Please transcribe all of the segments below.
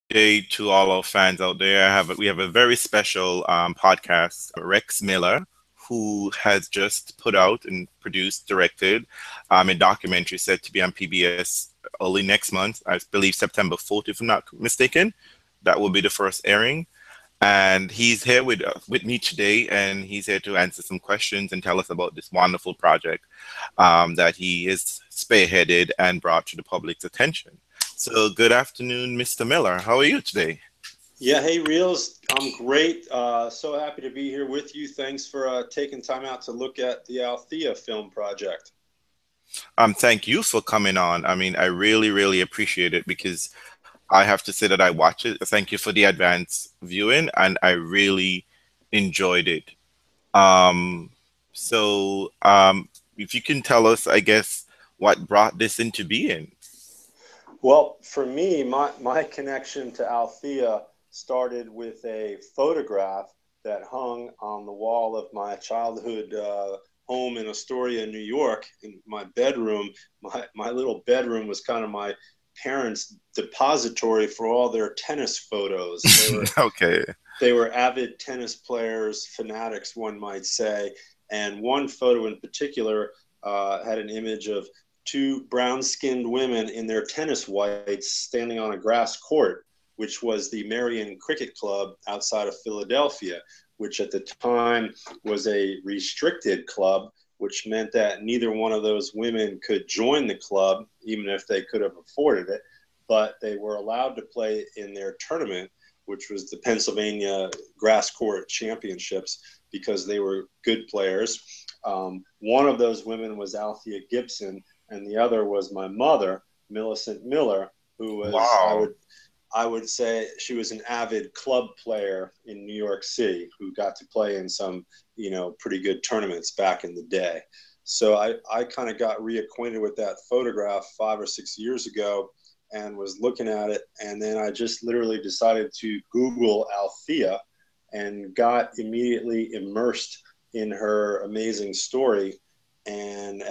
Day to all our fans out there. We have a very special podcast, Rex Miller, who has just put out and produced, directed a documentary set to be on PBS early next month. I believe September 4th, if I'm not mistaken. That will be the first airing. And he's here with me today, and he's here to answer some questions and tell us about this wonderful project that he has spearheaded and brought to the public's attention. So, good afternoon, Mr. Miller. How are you today? Yeah, hey Reels, I'm great. So happy to be here with you. Thanks for taking time out to look at the Althea film project. Thank you for coming on. I mean, I really, really appreciate it because I have to say that I watch it. Thank you for the advance viewing, and I really enjoyed it. Um, so, if you can tell us, I guess, what brought this into being. Well, for me, my connection to Althea started with a photograph that hung on the wall of my childhood home in Astoria, New York, in my bedroom. My little bedroom was kind of my parents' depository for all their tennis photos. Okay. They were avid tennis players, fanatics, one might say. And one photo in particular had an image of two brown skinned women in their tennis whites standing on a grass court, which was the Marion Cricket Club outside of Philadelphia, which at the time was a restricted club, which meant that neither one of those women could join the club, even if they could have afforded it. But they were allowed to play in their tournament, which was the Pennsylvania Grass Court Championships, because they were good players. One of those women was Althea Gibson, and the other was my mother, Millicent Miller, who was Wow. I would say she was an avid club player in New York City who got to play in some pretty good tournaments back in the day. So I kind of got reacquainted with that photograph 5 or 6 years ago and was looking at it, and then I just literally decided to Google Althea and got immediately immersed in her amazing story. And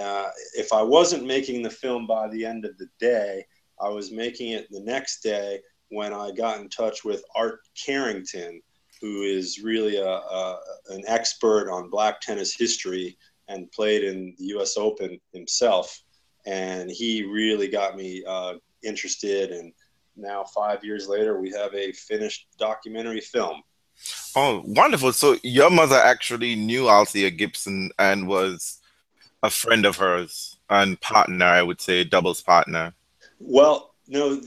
if I wasn't making the film by the end of the day, I was making it the next day when I got in touch with Art Carrington, who is really an expert on black tennis history and played in the U.S. Open himself. And he really got me interested. And now, 5 years later, we have a finished documentary film. Oh, wonderful. So your mother actually knew Althea Gibson and was a friend of hers and partner, I would say, doubles partner. Well, no,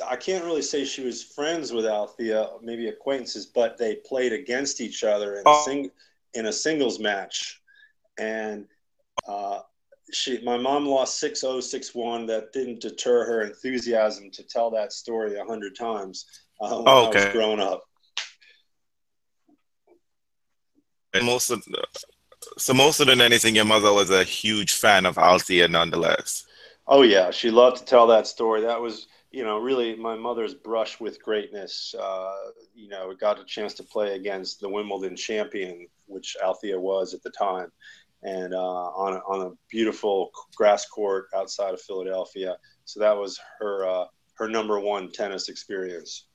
I can't really say she was friends with Althea, maybe acquaintances, but they played against each other in a singles match. And uh, my mom lost 6-0, 6-1. That didn't deter her enthusiasm to tell that story 100 times when I was Okay. growing up. Most of so more than anything, your mother was a huge fan of Althea nonetheless. Oh yeah, she loved to tell that story. That was, really my mother's brush with greatness. Got a chance to play against the Wimbledon champion, which Althea was at the time, and on a beautiful grass court outside of Philadelphia. So that was her number one tennis experience.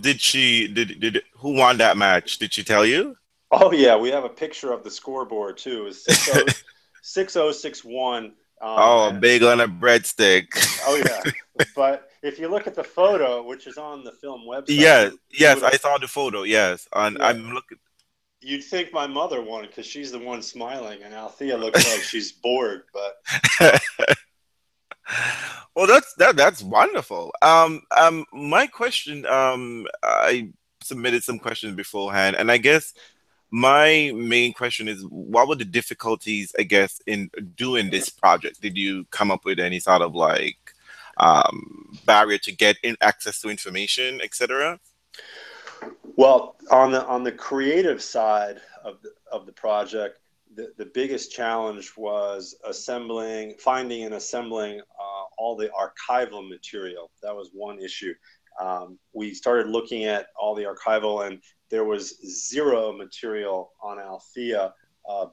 Did she did who won that match? Did she tell you? Oh yeah, we have a picture of the scoreboard too. It was 6-0, 6-0, 6-1. Oh, a bagel and a breadstick. Oh yeah, but if you look at the photo, which is on the film website, Yes, you yes, would, I saw the photo. Yes, and yeah, I'm looking. you'd think my mother won because she's the one smiling, and Althea looks like she's bored. But uh, Well, that's wonderful. My question, I submitted some questions beforehand, and I guess my main question is, what were the difficulties, I guess, in doing this project? Did you come up with any sort of like barrier to get in access to information, etc.? well, on the creative side of the project, the biggest challenge was finding and assembling all the archival material. That was one issue. We started looking at all the archival, and there was zero material on Althea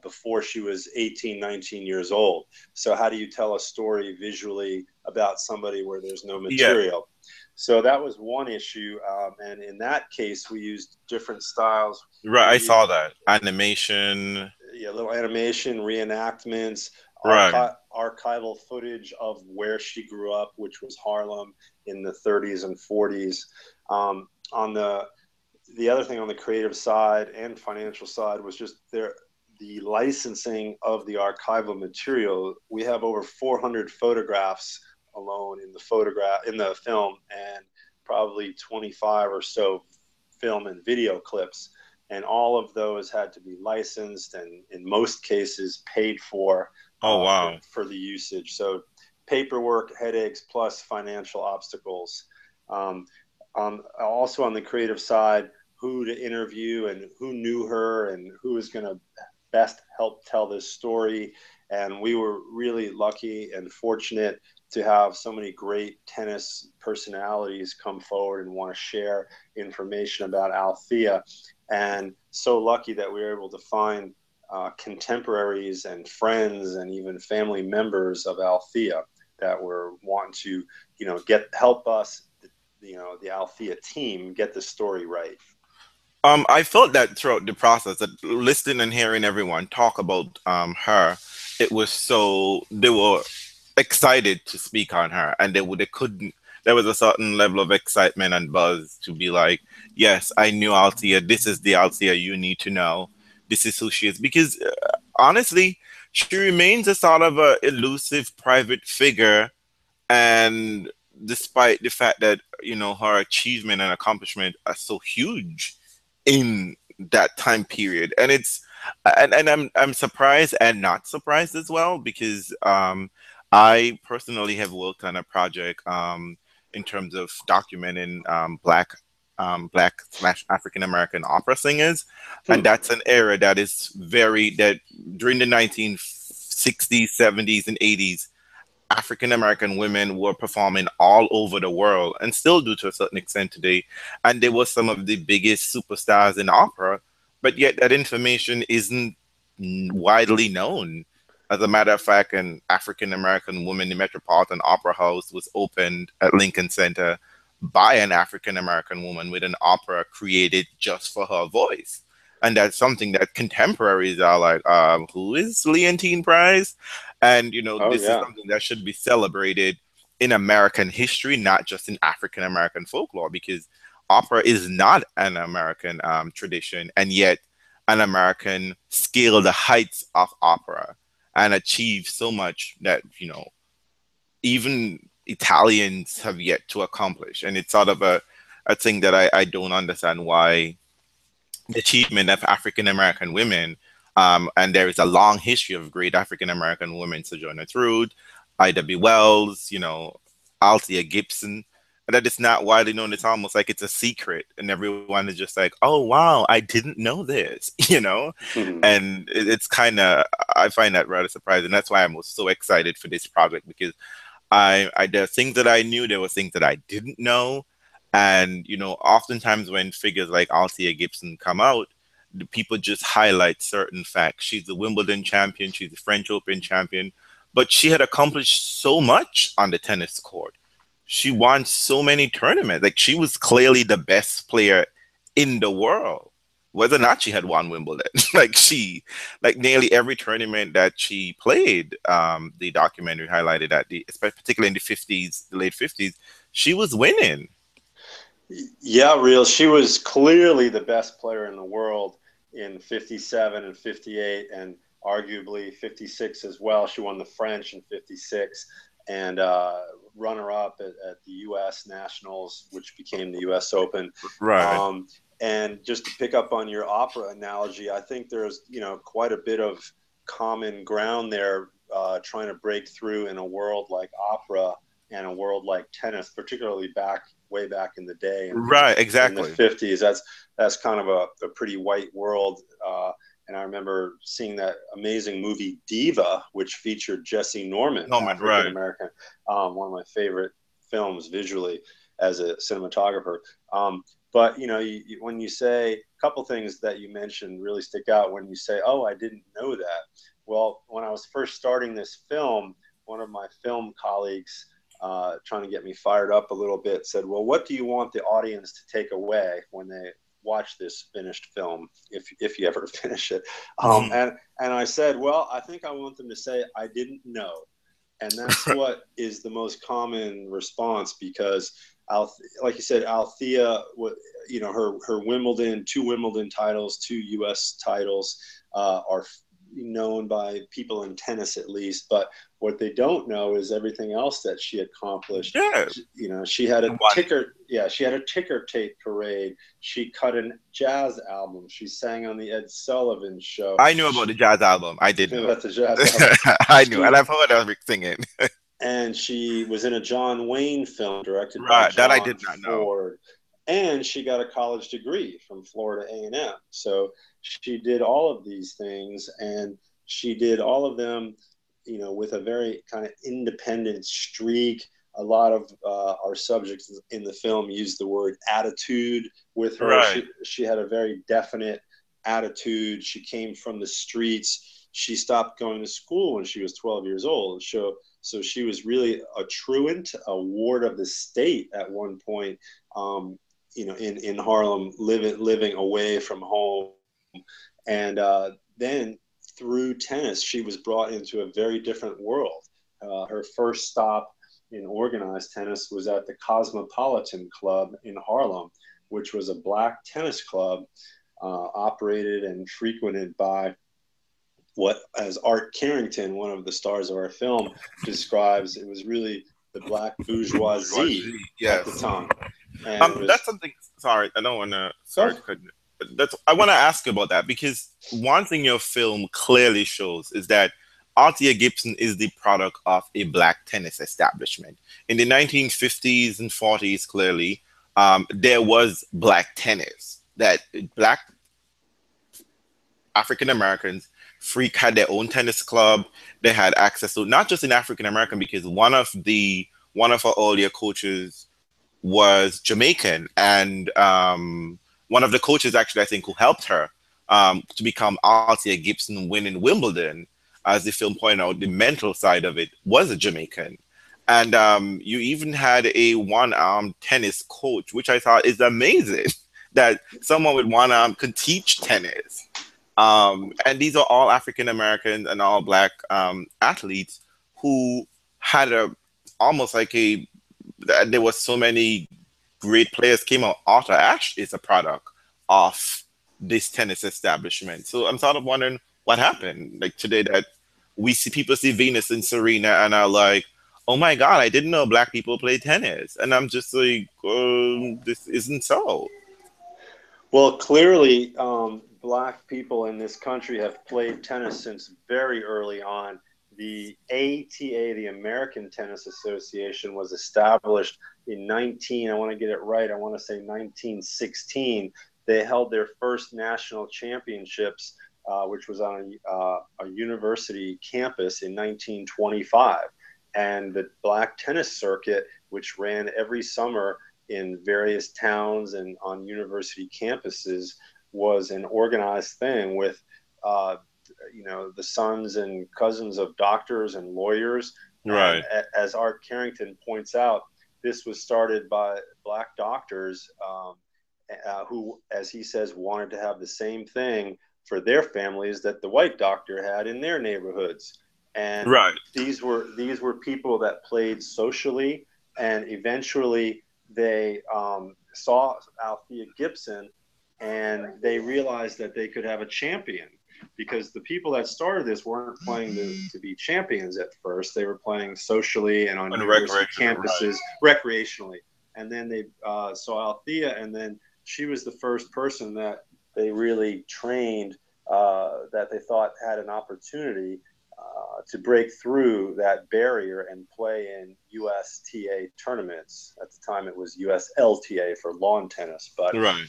before she was 18, 19 years old. So how do you tell a story visually about somebody where there's no Yeah. material? So that was one issue, and in that case, we used different styles. Right, We I saw used, that. Animation. yeah, little animation, reenactments, Right. archival footage of where she grew up, which was Harlem in the 30s and 40s. On the other thing on the creative side and financial side was just the licensing of the archival material. We have over 400 photographs alone in the film, and probably 25 or so film and video clips, and all of those had to be licensed and in most cases paid Oh, wow. for the usage. So paperwork, headaches, plus financial obstacles. Um, Also on the creative side, who to interview and who knew her and who is going to best help tell this story. And we were really lucky and fortunate to have so many great tennis personalities come forward and want to share information about Althea. And so lucky that we were able to find contemporaries and friends and even family members of Althea that were wanting to, get help us, the Althea team get the story right. I felt that throughout the process, that listening and hearing everyone talk about her, it was so they were excited to speak on her, and they couldn't. There was a certain level of excitement and buzz to be like, yes, I knew Althea. This is the Althea you need to know. This is who she is. Because honestly, she remains a sort of a elusive private figure, and despite the fact that her achievement and accomplishment are so huge in that time period, and I'm surprised and not surprised as well, because I personally have worked on a project in terms of documenting black/slash African American opera singers, and Hmm. that's an era that is very that during the 1960s, 70s, and 80s, African American women were performing all over the world and still do to a certain extent today. And they were some of the biggest superstars in opera, but yet that information isn't widely known. As a matter of fact, an African American woman, the Metropolitan Opera House was opened at Lincoln Center by an African American woman with an opera created just for her voice. And that's something that contemporaries are like, who is Leontine Price? And Oh this is yeah. something that should be celebrated in American history, not just in African American folklore, because opera is not an American tradition, and yet an American scale the heights of opera and achieve so much that even Italians have yet to accomplish. And it's sort of a thing that I don't understand why the achievement of African American women. And there is a long history of great African American women, Sojourner Truth, Ida B. Wells, Althea Gibson. That is not widely known. It's almost like it's a secret, and everyone is just like, "Oh wow, I didn't know this," And it's kind of I find that rather surprising. That's why I was so excited for this project, because there are things that I knew, there were things that I didn't know, and oftentimes when figures like Althea Gibson come out, the people just highlight certain facts. She's the Wimbledon champion, she's the French Open champion, but she had accomplished so much on the tennis court. She won so many tournaments. Like, she was clearly the best player in the world, whether or not she had won Wimbledon. Like nearly every tournament that she played, the documentary highlighted that especially particularly in the 50s, the late 50s, she was winning. Yeah, real. She was clearly the best player in the world in 57 and 58, and arguably 56 as well. She won the French in 56 and runner up at the U.S. Nationals, which became the U.S. Open. Right. Um, and just to pick up on your opera analogy, I think there's, quite a bit of common ground there, trying to break through in a world like opera and a world like tennis, particularly way back in the day Right, in the exactly. 50s. That's kind of a pretty white world. And I remember seeing that amazing movie Diva, which featured Jesse Norman, Norman, African right. American, one of my favorite films visually as a cinematographer. But when you say a couple things that you mentioned really stick out when you say, "Oh, I didn't know that." Well, when I was first starting this film, one of my film colleagues trying to get me fired up a little bit, said, well, what do you want the audience to take away when they watch this finished film, if you ever finish it? And I said, well, I think I want them to say, I didn't know. And that's what is the most common response, because like you said, Althea, her Wimbledon, 2 Wimbledon titles, 2 U.S. titles are known by people in tennis, at least. But what they don't know is everything else that she accomplished. Yeah. She had a ticker tape parade. She cut a jazz album. She sang on the Ed Sullivan Show. I knew about the jazz album. I did know about the jazz album. I knew, and I've heard her singing. And she was in a John Wayne film directed by Right, John that I did not know. Ford. And she got a college degree from Florida A&M. So she did all of these things, and she did all of them, with a very kind of independent streak. A lot of our subjects in the film used the word attitude with her. Right. She had a very definite attitude. She came from the streets. She stopped going to school when she was 12 years old. So she was really a truant, a ward of the state at one point, in Harlem, living away from home. And then through tennis, she was brought into a very different world. Her first stop in organized tennis was at the Cosmopolitan Club in Harlem, which was a black tennis club operated and frequented by what, as Art Carrington, one of the stars of our film, describes. It was really the black bourgeoisie at the time. And that's something. Sorry, I don't want to. Sorry, I want to ask about that, because one thing your film clearly shows is that Althea Gibson is the product of a black tennis establishment. In the 1950s and 40s, clearly, there was black tennis. That black African Americans had their own tennis club. They had access to, not just in African American, because one of our earlier coaches was Jamaican, and one of the coaches, actually, I think, who helped her to become Althea Gibson, winning Wimbledon, as the film pointed out, the mental side of it was a Jamaican. And you even had a one-arm tennis coach, which I thought is amazing, that someone with one arm could teach tennis. And these are all African Americans and all black athletes who had almost like there was so many great players came out. Arthur Ashe is a product of this tennis establishment. So I'm sort of wondering what happened. Like today, that people see Venus and Serena and are like, oh my God, I didn't know black people play tennis. And I'm just like, this isn't so. Well, clearly, black people in this country have played tennis since very early on. The ATA, the American Tennis Association, was established in I want to get it right, I want to say 1916. They held their first national championships, which was on a university campus, in 1925. And the black tennis circuit, which ran every summer in various towns and on university campuses, was an organized thing with the sons and cousins of doctors and lawyers. Right. And as Art Carrington points out, this was started by black doctors who, as he says, wanted to have the same thing for their families that the white doctor had in their neighborhoods. And right. these were people that played socially, and eventually they saw Althea Gibson, and they realized that they could have a champion, because the people that started this weren't playing to be champions at first. They were playing socially and on university campuses, recreationally. And then they saw Althea, and then she was the first person that they really trained, that they thought had an opportunity to break through that barrier and play in USTA tournaments. At the time, it was USLTA for lawn tennis. But right.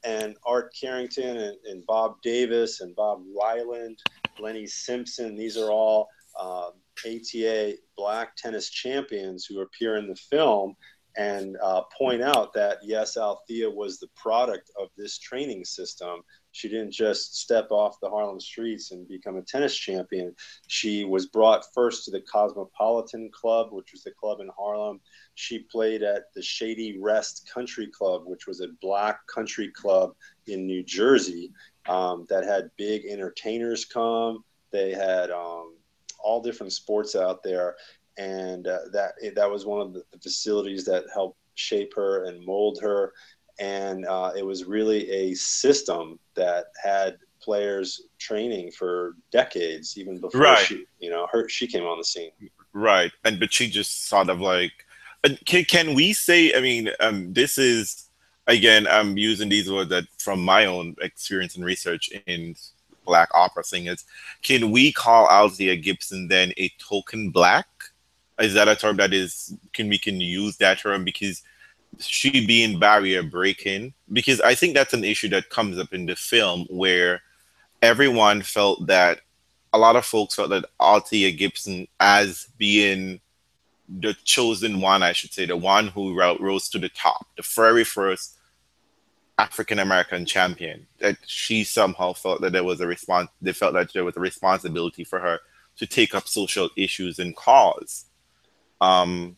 And Art Carrington and Bob Davis and Bob Ryland, Lenny Simpson, these are all ATA black tennis champions who appear in the film, and point out that, yes, Althea was the product of this training system, She didn't just step off the Harlem streets and become a tennis champion. She was brought first to the Cosmopolitan Club, which was the club in Harlem. She played at the Shady Rest Country Club, which was a black country club in New Jersey that had big entertainers come. They had all different sports out there, and that was one of the facilities that helped shape her and mold her. And it was really a system that had players training for decades, even before Right, she came on the scene. right. And but she just sort of like, can we say? I mean, this is again, I'm using these words that from my own experience and research in Black opera singers. Can we call Althea Gibson then a token black? Is that a term that is can use that term because she being barrier breaking? Because I think that's an issue that comes up in the film where everyone felt that a lot of folks felt that Althea Gibson as being the chosen one, I should say, the one who rose to the top, the very first African American champion, that she somehow felt that there was a response. They felt that there was a responsibility for her to take up social issues and cause. Um,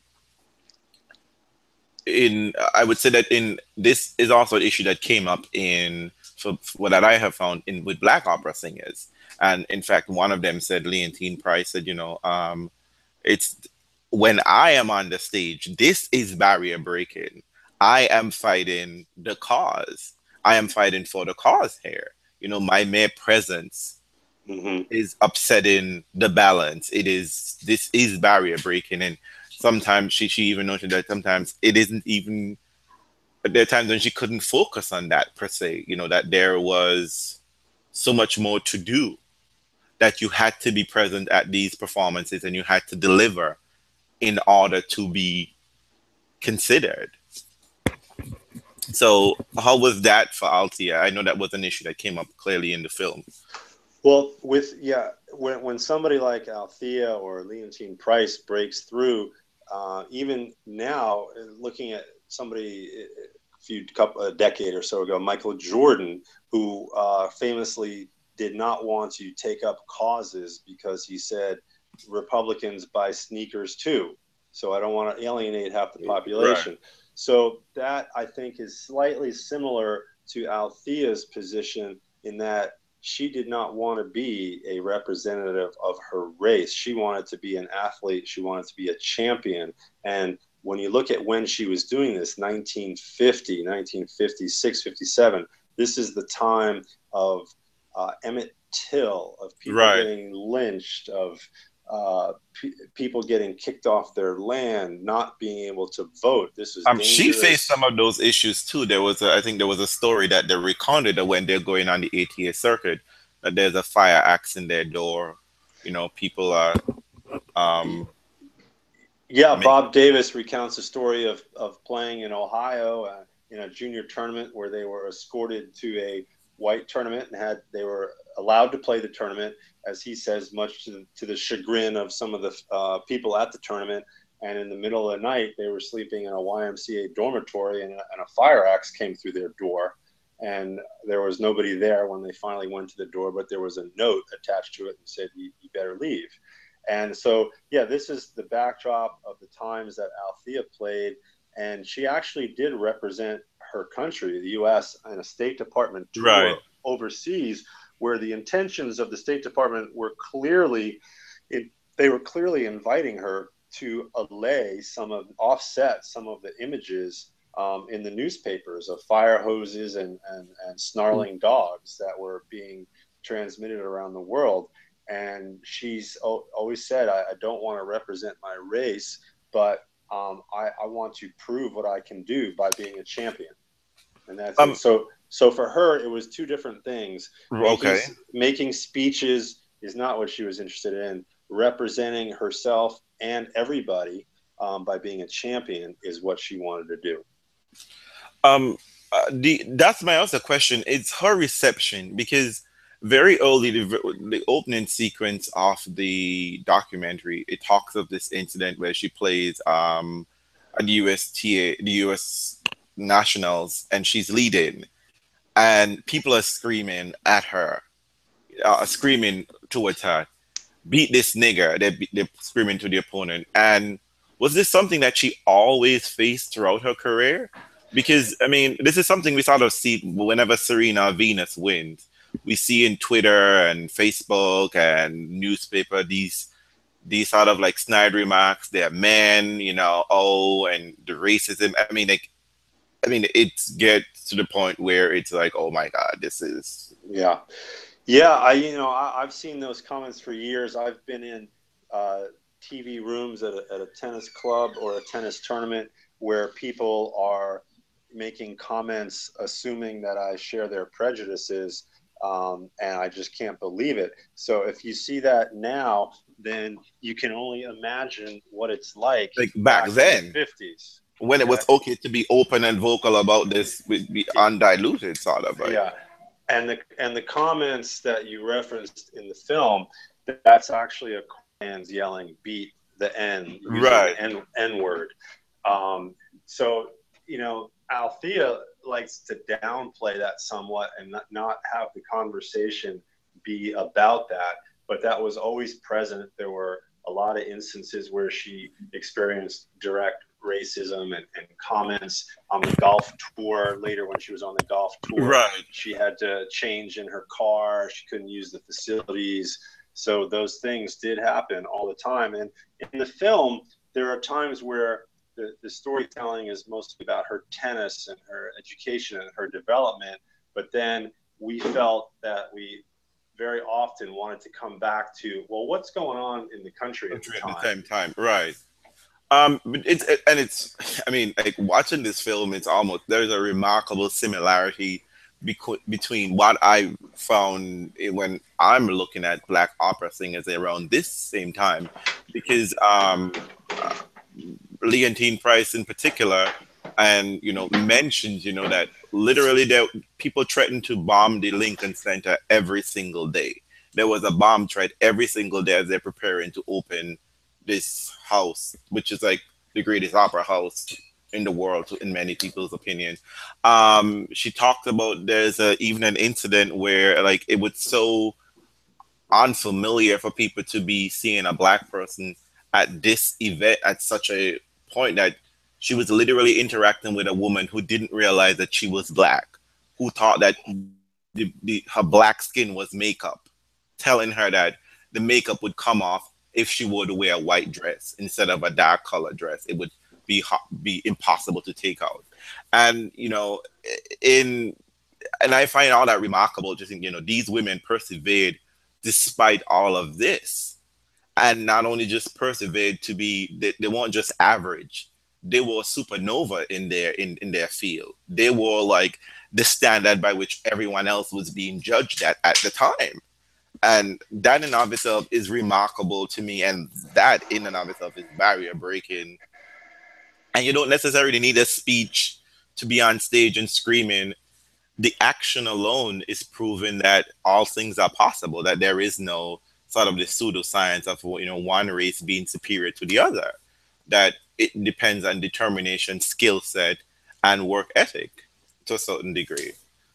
in I would say that in this is also an issue that came up in for what I have found in with Black opera singers, and in fact, one of them said, Leontine Price said, it's when I am on the stage, this is barrier breaking. I am fighting the cause. I am fighting for the cause here. My mere presence Mm-hmm. is upsetting the balance. This is barrier breaking. And sometimes she even noted that sometimes it isn't even, there are times when she couldn't focus on that per se, that there was so much more to do, that you had to be present at these performances and you had to deliver in order to be considered. So how was that for Althea? I know that was an issue that came up clearly in the film. Well, when somebody like Althea or Leontine Price breaks through, even now, looking at somebody a decade or so ago, Michael Jordan, who famously did not want to take up causes because he said Republicans buy sneakers too, so I don't want to alienate half the Right. population. So that, I think, is slightly similar to Althea's position in that she did not want to be a representative of her race. She wanted to be an athlete. She wanted to be a champion. And when you look at when she was doing this, 1950, 1956, 57, this is the time of Emmett Till, of people Right. getting lynched, of people getting kicked off their land, not being able to vote. This was She faced some dangerous. of those issues too. I think there was a story that they recounted that when they're going on the ATA circuit, that there's a fire axe in their door. People are um Yeah, make, Bob Davis recounts a story of playing in Ohio in a junior tournament where they were escorted to a white tournament and they were allowed to play the tournament, as he says, much to the chagrin of some of the people at the tournament. And in the middle of the night, they were sleeping in a YMCA dormitory, and a fire axe came through their door. And there was nobody there when they finally went to the door, but there was a note attached to it and said, you better leave. And so, yeah, this is the backdrop of the times that Althea played. And she actually did represent her country, the U.S., in a State Department right. tour overseas, where the intentions of the State Department were clearly, they were clearly inviting her to offset some of the images in the newspapers of fire hoses and snarling dogs that were being transmitted around the world. And she's always said, I don't want to represent my race, but I want to prove what I can do by being a champion. And that's it. Um. So for her, it was two different things. Making Okay. making speeches is not what she was interested in. Representing herself and everybody by being a champion is what she wanted to do. Um. The That's my other question. It's her reception because very early the opening sequence of the documentary, it talks of this incident where she plays at the USTA, the US Nationals, and she's leading. and people are screaming at her, screaming towards her, beat this nigger. They're screaming to the opponent. And was this something that she always faced throughout her career? Because I mean, this is something we sort of see whenever Serena or Venus wins. We see in Twitter and Facebook and newspaper these sort of like snide remarks. They're men, oh, and the racism. It gets to the point where it's like, oh my God, this is. Yeah. Yeah, I've seen those comments for years. I've been in TV rooms at a tennis club or a tennis tournament where people are making comments assuming that I share their prejudices, and I just can't believe it. So if you see that now, then you can only imagine what it's like Back back in the then, 50s. when it was okay to be open and vocal about this, with be undiluted, sort of like. Yeah, and the comments that you referenced in the film, that's actually a fans yelling "beat the N" using Right. the N word. So Althea likes to downplay that somewhat and not have the conversation be about that, but that was always present. There were a lot of instances where she experienced direct racism and comments on the golf tour. Later, when she was on the golf tour, Right. she had to change in her car. She couldn't use the facilities. So those things did happen all the time. And in the film, there are times where the storytelling is mostly about her tennis and her education and her development. But then we felt that we very often wanted to come back to, well, what's going on in the country at the At the time? same time, right. But it's I mean, like watching this film, it's almost there's a remarkable similarity between what I found when I'm looking at black opera singers around this same time, because Leontine Price in particular, and mentions that literally there people threatened to bomb the Lincoln Center every single day. There was a bomb threat every single day as they're preparing to open this house, which is like the greatest opera house in the world, in many people's opinion. She talked about even an incident where like it was so unfamiliar for people to be seeing a black person at this event at such a point that she was literally interacting with a woman who didn't realize that she was black, who thought that her black skin was makeup, telling her that the makeup would come off if she were to wear a white dress instead of a dark color dress. It would be impossible to take out. And in and I find all that remarkable. Just these women persevered despite all of this, and not only just persevered to be they weren't just average. They were supernova in their field. They were like the standard by which everyone else was being judged at the time. And that in and of itself is remarkable to me, and that in and of itself is barrier breaking. And you don't necessarily need a speech to be on stage and screaming. The action alone is proving that all things are possible, that there is no sort of the pseudoscience of one race being superior to the other, that it depends on determination, skill set, and work ethic to a certain degree.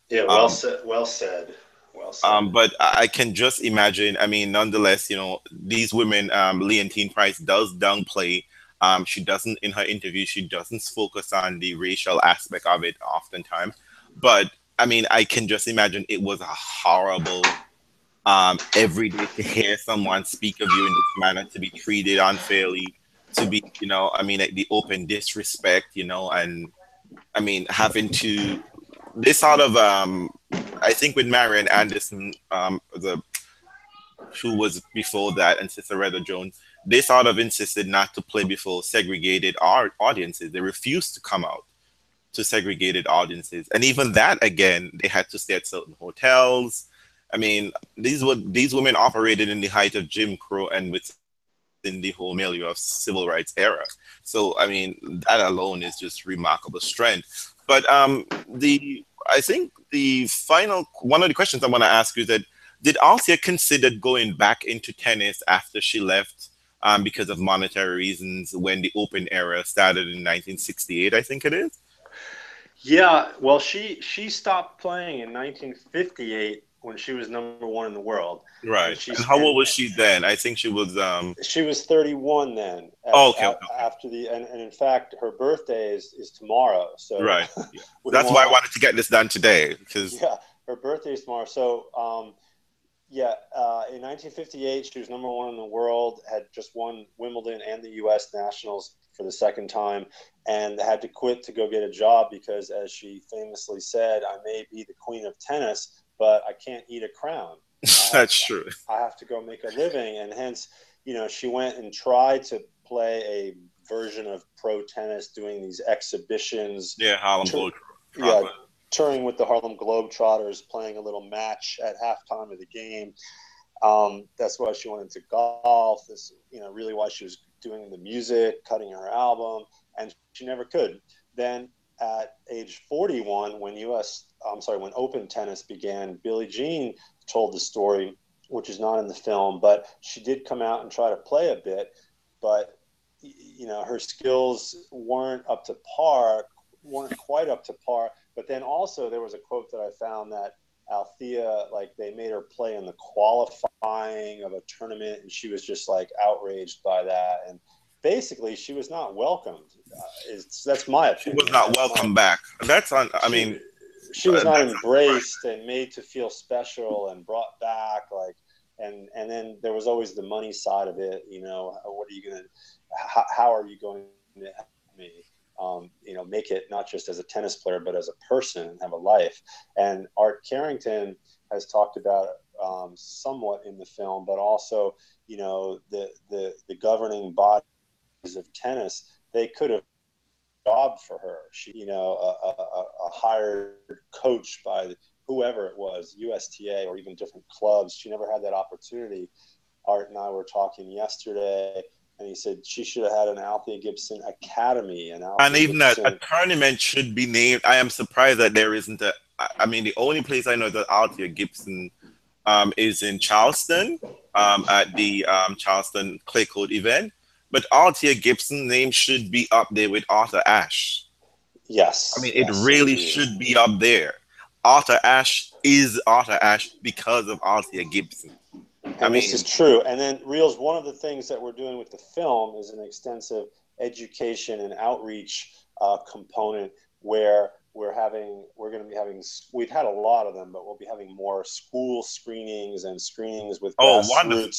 Yeah, well um, said. Well said. Well said. but I can just imagine. I mean, nonetheless, these women. Leontine Price does downplay. She doesn't in her interview. She doesn't focus on the racial aspect of it oftentimes. But I mean, I can just imagine it was a horrible every day to hear someone speak of you in this manner, to be treated unfairly, to be, like the open disrespect, and I mean, having to this sort of I think with Marian Anderson, the who was before that, and Sister Reda Jones, they sort of insisted not to play before segregated audiences. They refused to come out to segregated audiences, and even that again, they had to stay at certain hotels. I mean, these women operated in the height of Jim Crow and within the whole milieu of civil rights era. So I mean, that alone is just remarkable strength. But I think the final one of the questions I want to ask you is that did Althea consider going back into tennis after she left because of monetary reasons when the Open era started in 1968? I think it is. Yeah, well, she stopped playing in 1958 when she was number one in the world, and Right. And how old was and she then? I think she was she was 31 then. oh, okay, okay, okay. After the and in fact, her birthday is tomorrow. So Right. Yeah. we That's why I want wanted to get this done today because yeah, her birthday is tomorrow. So yeah, in 1958, she was number one in the world, had just won Wimbledon and the U.S. Nationals for the second time, and had to quit to go get a job because, as she famously said, I may be the queen of tennis, but I can't eat a crown. that's true. I have to go make a living, and hence, she went and tried to play a version of pro tennis, doing these exhibitions. Yeah, Harlem Tour, Globetrotters. yeah, touring with the Harlem Globetrotters, playing a little match at halftime of the game. That's why she went into golf. This, really why she was doing the music, cutting her album, and she never could. Then at age 41, when open tennis began, Billie Jean told the story, which is not in the film, but she did come out and try to play a bit, but her skills weren't quite up to par. But then also there was a quote that I found that Althea, like, they made her play in the qualifying of a tournament, and she was just like outraged by that. And basically, she was not welcomed. That's my She was opinion. not welcome back. That's on. I She mean, she was not that's embraced and made to feel special and brought back, like. And then there was always the money side of it. What are you gonna? How are you going to help me? Make it not just as a tennis player, but as a person and have a life. And Art Carrington has talked about somewhat in the film, but also, the governing bodies of tennis, they could have job for her. She, a hired coach by whoever it was, USTA or even different clubs. She never had that opportunity. Art and I were talking yesterday, and he said she should have had an Althea Gibson Academy. And and Althea even a Gibson, tournament should be named. I am surprised that there isn't a. I mean, the only place I know that Althea Gibson is in Charleston at the Charleston Clay Court event. But Althea Gibson's name should be up there with Arthur Ashe. I yes, mean, it yes, really indeed. should be up there. Arthur Ashe is Arthur Ashe because of Althea Gibson. I And this is mean, true. And then, Reels, one of the things that we're doing with the film is an extensive education and outreach component where we're going to be having, we've had a lot of them, but we'll be having more school screenings and screenings with oh, wonderful.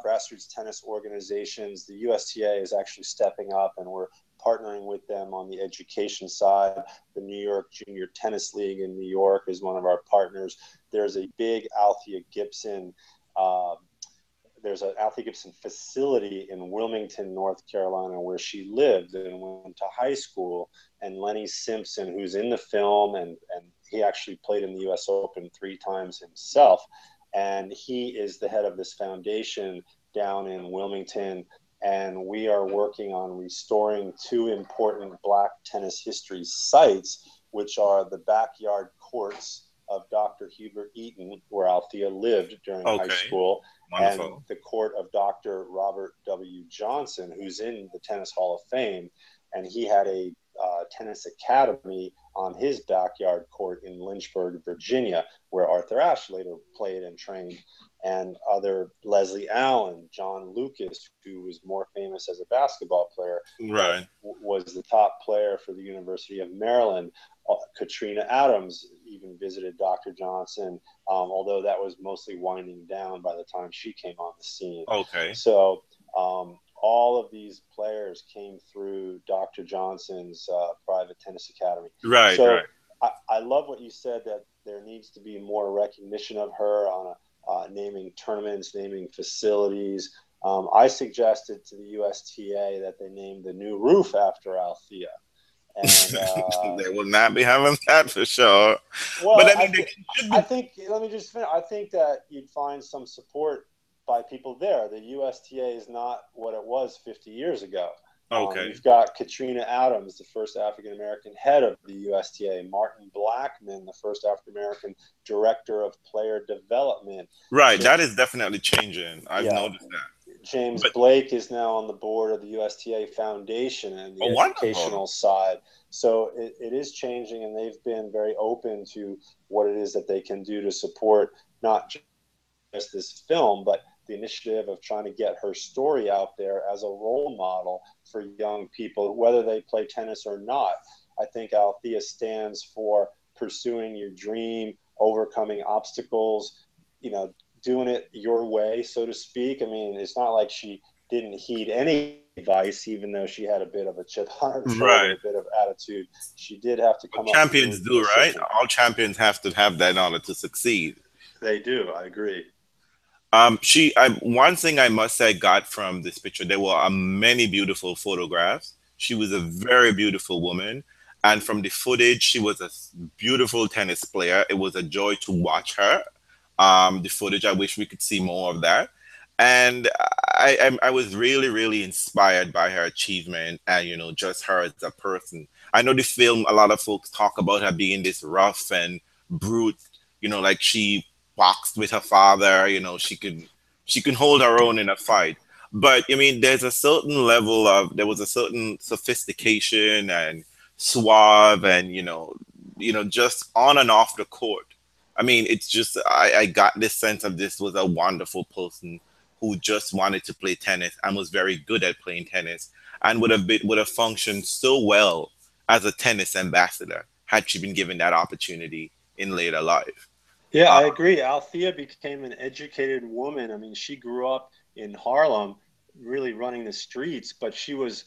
grassroots tennis organizations. The USTA is actually stepping up, and we're partnering with them on the education side. The New York Junior Tennis League in New York is one of our partners. There's a big Althea Gibson uh, there's an Althea Gibson facility in Wilmington, North Carolina, where she lived and went to high school. And Lenny Simpson, who's in the film, and he actually played in the U.S. Open 3 times himself, and he is the head of this foundation down in Wilmington. And we are working on restoring 2 important Black tennis history sites, which are the backyard courts of Dr. Hubert Eaton, where Althea lived during high Okay, school, and wonderful. the court of Dr. Robert W. Johnson, who's in the Tennis Hall of Fame. And he had a tennis academy on his backyard court in Lynchburg, Virginia, where Arthur Ashe later played and trained. And other Leslie Allen, John Lucas, who was more famous as a basketball player, but Right. was the top player for the University of Maryland. Katrina Adams even visited Dr. Johnson, although that was mostly winding down by the time she came on the scene. Okay. So all of these players came through Dr. Johnson's private tennis academy. Right, So right. I love what you said, that there needs to be more recognition of her on naming tournaments, naming facilities. I suggested to the USTA that they name the new roof after Althea. And They will not be having that for sure. But well, I mean, they should I be. think let me just finish. I think that you'd find some support by people there. The USTA is not what it was 50 years ago. Okay. You've got Katrina Adams, the first African American head of the USTA, Martin Blackman, the first African American director of player development. Right. J- That is definitely changing. I've yeah, noticed that. James But Blake is now on the board of the USTA Foundation and the oh, wonderful. educational side. So it is changing, and they've been very open to what it is that they can do to support not just this film, but the initiative of trying to get her story out there as a role model for young people, whether they play tennis or not. I think Althea stands for pursuing your dream, overcoming obstacles, doing it your way, so to speak. I mean, it's not like she didn't heed any advice, even though she had a bit of a chip on her shoulder, Right. a bit of attitude. She did have to But come up with champions new do, right? decisions. All champions have to have that in order to succeed. They do. I agree. One thing I must say I got from this picture, there were many beautiful photographs. She was a very beautiful woman. And from the footage, she was a beautiful tennis player. It was a joy to watch her. The footage, I wish we could see more of that. And I was really, really inspired by her achievement and, just her as a person. I know the film, a lot of folks talk about her being this rough and brute, like she boxed with her father, she can hold her own in a fight. But I mean, there was a certain sophistication and suave and, just on and off the court. I mean, it's just I got this sense of this was a wonderful person who just wanted to play tennis and was very good at playing tennis and would have functioned so well as a tennis ambassador had she been given that opportunity in later life. Yeah, Uh, I agree. Althea became an educated woman. I mean, she grew up in Harlem, really running the streets, but she was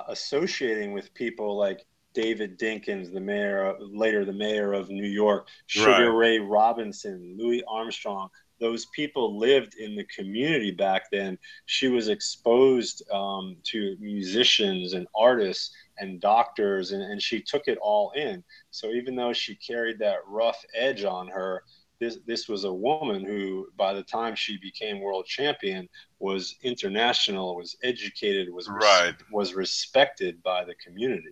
associating with people like David Dinkins, later the mayor of New York, Sugar right, Ray Robinson, Louis Armstrong. Those people lived in the community back then. She was exposed to musicians and artists and doctors, and she took it all in. So even though she carried that rough edge on her, this was a woman who, by the time she became world champion, was international, was educated, right. was respected by the community.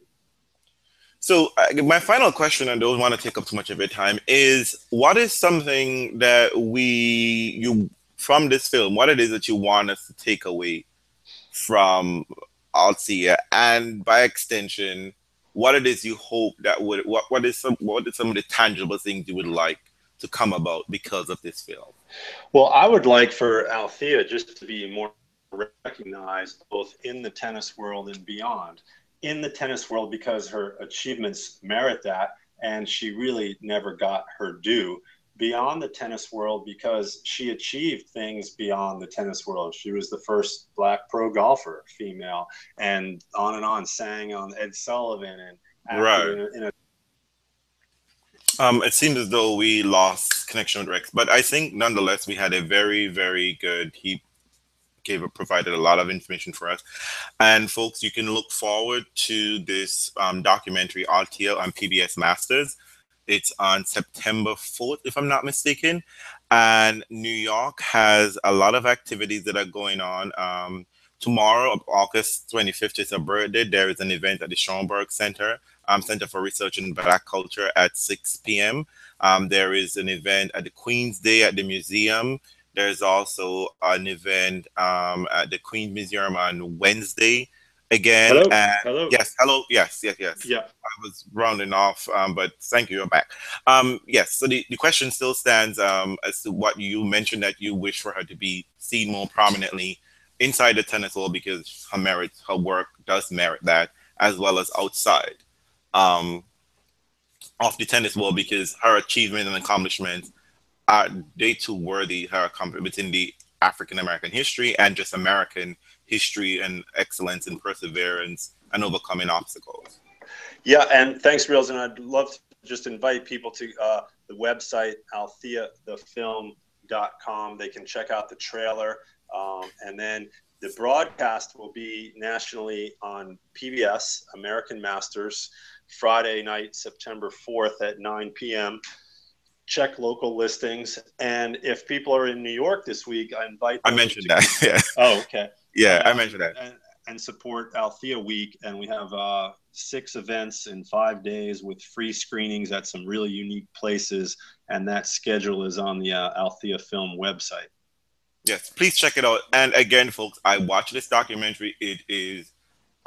So my final question, and don't want to take up too much of your time, is what is something that you from this film? What it is that you want us to take away from Althea, and by extension, what it is you hope that would what is some of the tangible things you would like to come about because of this film? Well, I would like for Althea just to be more recognized both in the tennis world and beyond. In the tennis world, because her achievements merit that, and she really never got her due. Beyond the tennis world, because she achieved things beyond the tennis world. She was the first Black pro golfer, female, and on, sang on Ed Sullivan and acted Right. in a It seems as though we lost connection with Rex, but I think nonetheless we had a very, very good. He provided a lot of information for us. And folks, you can look forward to this documentary Althea on PBS Masters. It's on September 4th, if I'm not mistaken. And New York has a lot of activities that are going on. Tomorrow, August 25th, is a birthday. There is an event at the Schoenberg Center, Center for Research in Black Culture at 6 p.m. There is an event at the Queen's Day at the museum. There's also an event at the Queen's Museum on Wednesday again. hello, And hello, yes, hello, yes, yes, yes. yeah. I was rounding off, but thank you, you're back. Yes, so the question still stands as to what you mentioned that you wish for her to be seen more prominently inside the tennis world because her work does merit that, as well as outside um, of the tennis world because her achievements and accomplishments are they too worthy her accomplishments in the African American history and just American history and excellence and perseverance and overcoming obstacles. Yeah, and thanks, Reels. And I'd love to just invite people to the website, altheathefilm.com. They can check out the trailer. And then the broadcast will be nationally on PBS, American Masters, Friday night, September 4th at 9 p.m. Check local listings. And if people are in New York this week, I invite I them mentioned to. that. Yeah, Oh, okay. yeah, I Yeah, mentioned that. and support Althea Week. And we have 6 events in 5 days with free screenings at some really unique places. And that schedule is on the Althea Film website. Yes, please check it out. And again, folks, I watched this documentary. It is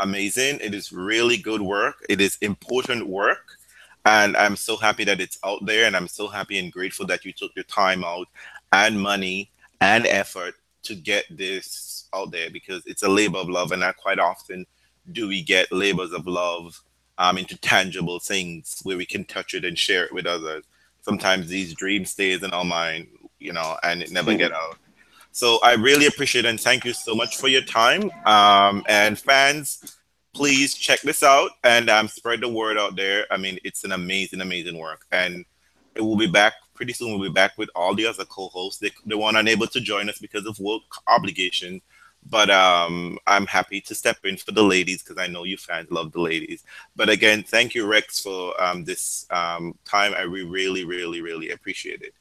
amazing. It is really good work. It is important work. And I'm so happy that it's out there. And I'm so happy and grateful that you took your time out and money and effort to get this out there, because it's a labor of love. And not quite often do we get labors of love into tangible things where we can touch it and share it with others. Sometimes these dreams stays in our mind, and it never get out. So I really appreciate it and thank you so much for your time. And fans, please check this out and spread the word out there. I mean, it's an amazing, amazing work. And it will be back pretty soon. We'll be back with all the other co-hosts. They weren't unable to join us because of work obligation. But I'm happy to step in for the ladies because I know you fans love the ladies. But again, thank you, Rex, for this time. I really, really, really appreciate it.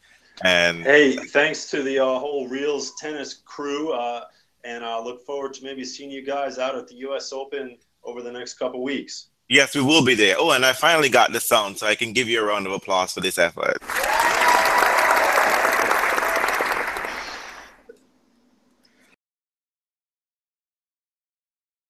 And Hey, thanks to the whole Reels tennis crew, and I look forward to maybe seeing you guys out at the U.S. Open over the next couple weeks. yes, we will be there. Oh, and I finally got the sound, so I can give you a round of applause for this effort.